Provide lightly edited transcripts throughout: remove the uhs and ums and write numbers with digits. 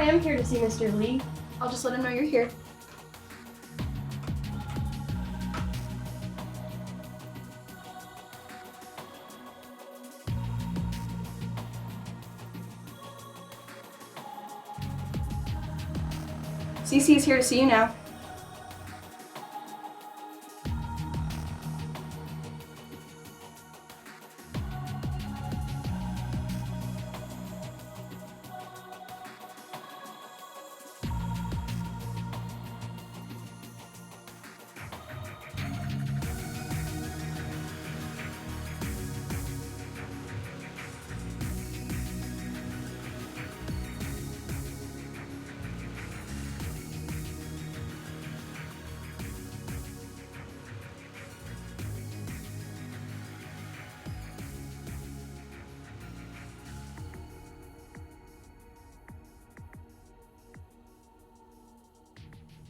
I am here to see Mr. Lee. I'll just let him know you're here. CC's here to see you now.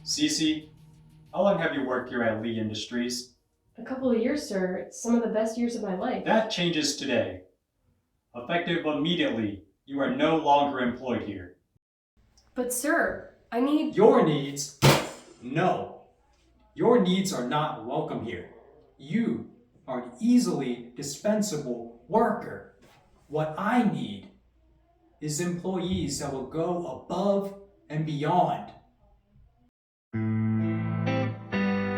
Cece, how long have you worked here at Lee Industries? A couple of years, sir. It's some of the best years of my life. That changes today. Effective immediately, you are no longer employed here. But sir, I need... Your needs? No. Your needs are not welcome here. You are an easily dispensable worker. What I need is employees that will go above and beyond.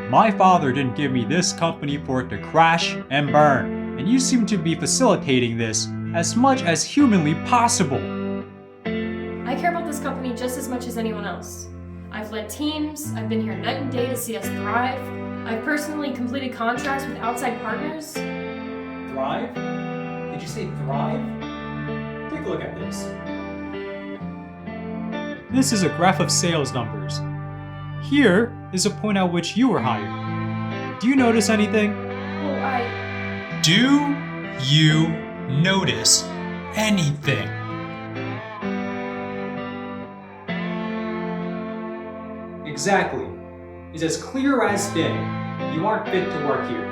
My father didn't give me this company for it to crash and burn, and you seem to be facilitating this as much as humanly possible. I care about this company just as much as anyone else. I've led teams, I've been here night and day to see us thrive, I've personally completed contracts with outside partners. Thrive? Did you say thrive? Take a look at this. This is a graph of sales numbers. Here is a point at which you were hired. Do you notice anything? Well, Do you notice anything? Exactly. It's as clear as day. You aren't fit to work here.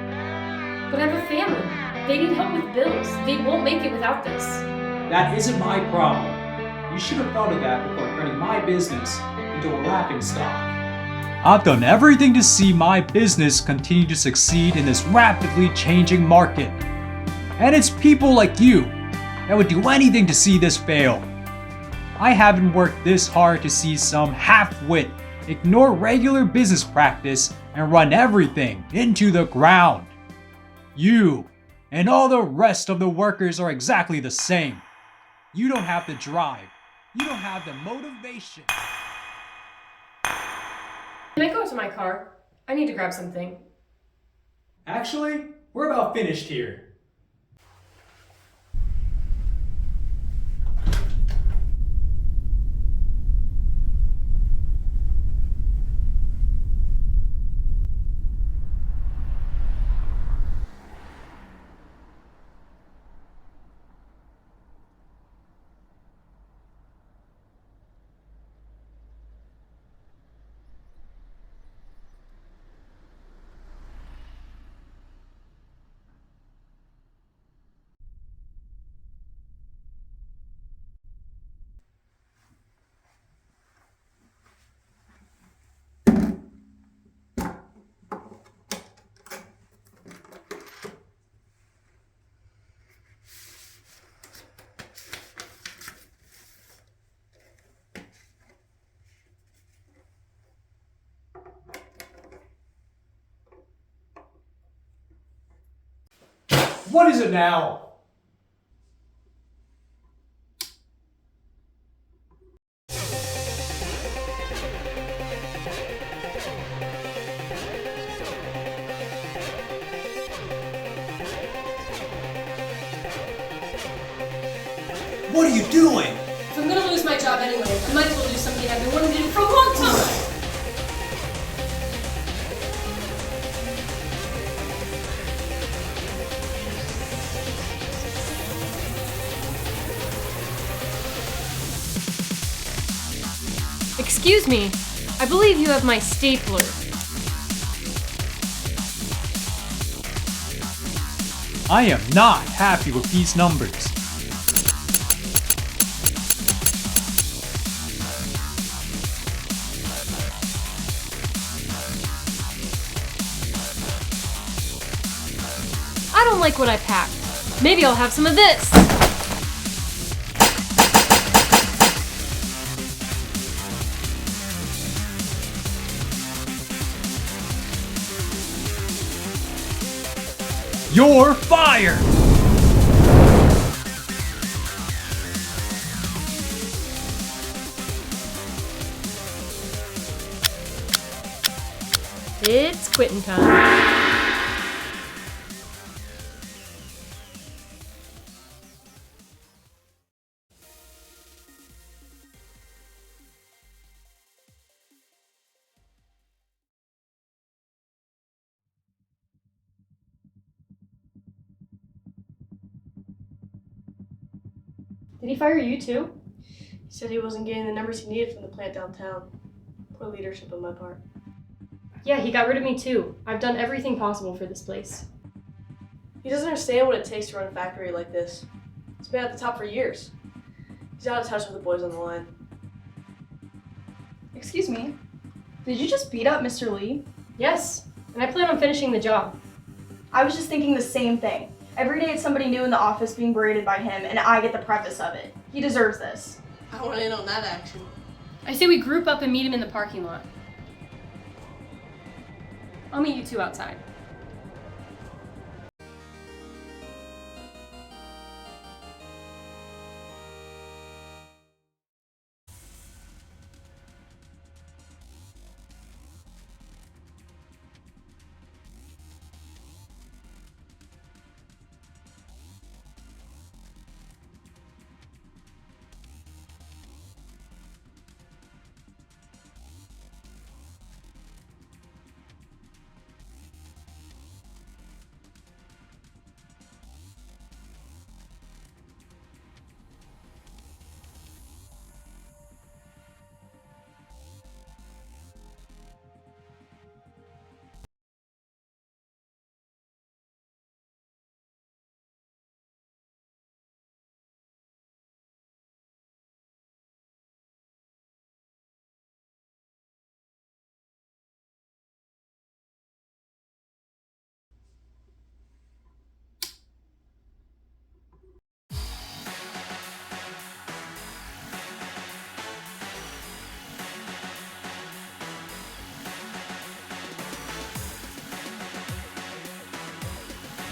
But I have a family. They need help with bills. They won't make it without this. That isn't my problem. You should have thought of that before turning my business into a laughingstock. I've done everything to see my business continue to succeed in this rapidly changing market. And it's people like you that would do anything to see this fail. I haven't worked this hard to see some half-wit ignore regular business practice and run everything into the ground. You and all the rest of the workers are exactly the same. You don't have the drive. You don't have the motivation. Can I go to my car? I need to grab something. Actually, we're about finished here. What is it now? What are you doing? If I'm gonna lose my job anyway, I might as well do something I've been wanting to do for a long time. Excuse me, I believe you have my stapler. I am not happy with these numbers. like what I packed. Maybe I'll have some of this. You're fired! It's quitting time. Did he fire you too? He said he wasn't getting the numbers he needed from the plant downtown. Poor leadership on my part. Yeah, he got rid of me too. I've done everything possible for this place. He doesn't understand what it takes to run a factory like this. He's been at the top for years. He's out of touch with the boys on the line. Excuse me, did you just beat up Mr. Lee? Yes, and I plan on finishing the job. I was just thinking the same thing. Every day it's somebody new in the office being berated by him, and I get the preface of it. He deserves this. I want in on that action. I say we group up and meet him in the parking lot. I'll meet you two outside.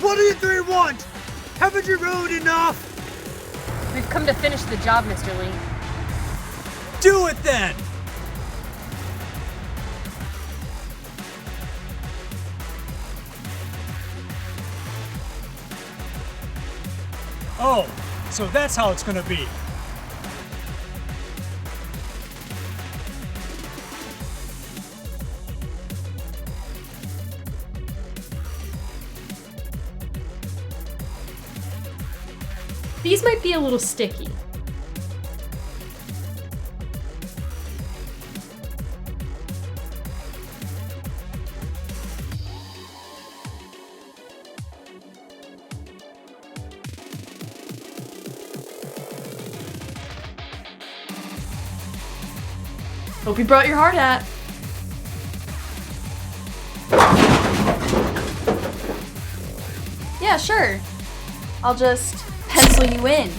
What do you three want? Haven't you rode enough? We've come to finish the job, Mr. Lee. Do it then! Oh, so that's how it's gonna be. These might be a little sticky. Hope you brought your hard hat. Yeah, sure. I'll just pencil you in.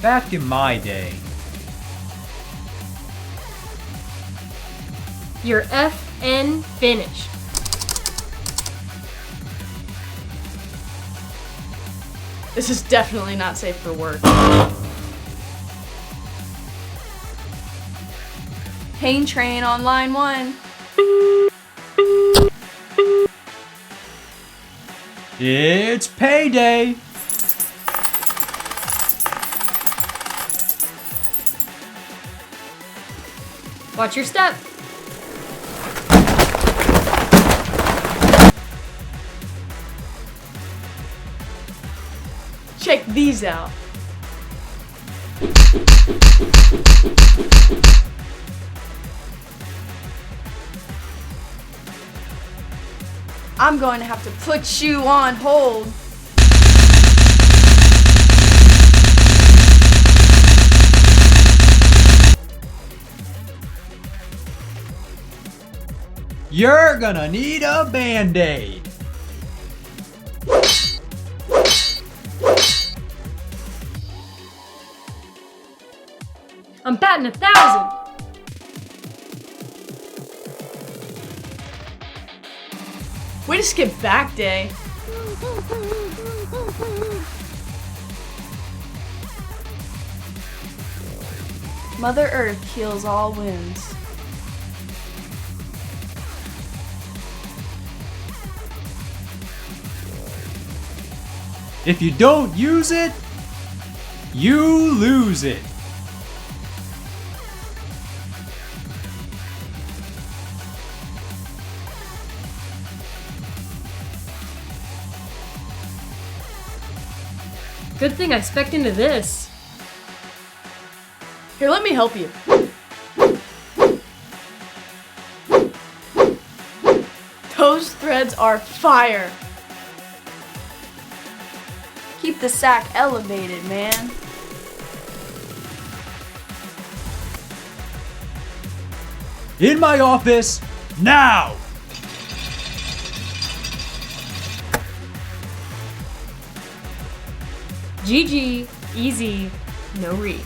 Back in my day, You're FN finished. This is definitely not safe for work. Pain train on line 1. it's payday. Watch your step. Check these out. I'm going to have to put you on hold. You're gonna need a band-aid. I'm batting 1,000! Way to skip back day. Mother Earth heals all wounds. If you don't use it, you lose it. Good thing I spec'd into this. Here, let me help you. Those threads are fire. Keep the sack elevated, man. In my office, now! GG, easy, no read.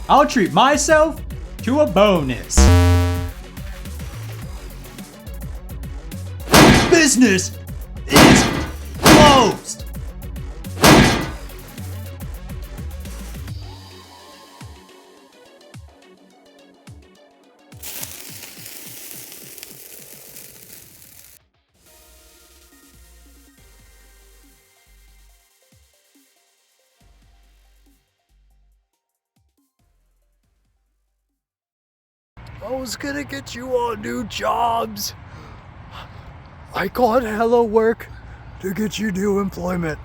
I'll treat myself to a bonus. Business is closed. I was gonna get you all new jobs. I called Hello Work to get you new employment.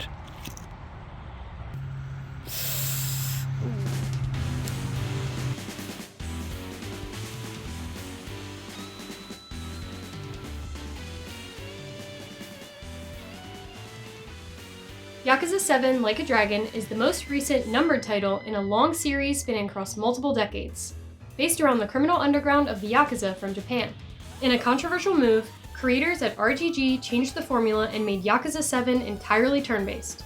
Yakuza 7 Like a Dragon is the most recent numbered title in a long series spanning across multiple decades, based around the criminal underground of the Yakuza from Japan. In a controversial move, creators at RGG changed the formula and made Yakuza 7 entirely turn-based.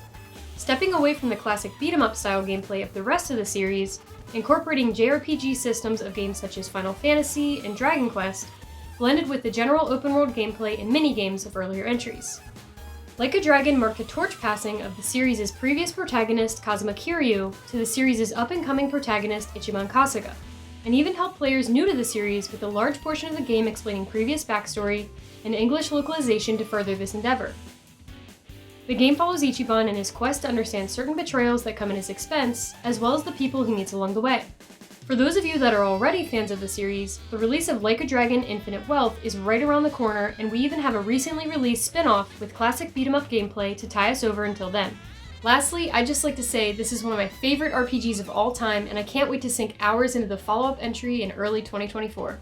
Stepping away from the classic beat-em-up style gameplay of the rest of the series, incorporating JRPG systems of games such as Final Fantasy and Dragon Quest, blended with the general open-world gameplay and mini-games of earlier entries. Like a Dragon marked the torch passing of the series' previous protagonist Kazuma Kiryu to the series' up-and-coming protagonist Ichiban Kasuga, and even helped players new to the series with a large portion of the game explaining previous backstory and English localization to further this endeavor. The game follows Ichiban in his quest to understand certain betrayals that come at his expense, as well as the people he meets along the way. For those of you that are already fans of the series, the release of Like a Dragon Infinite Wealth is right around the corner, and we even have a recently released spin-off with classic beat-em-up gameplay to tie us over until then. Lastly, I'd just like to say this is one of my favorite RPGs of all time, and I can't wait to sink hours into the follow-up entry in early 2024.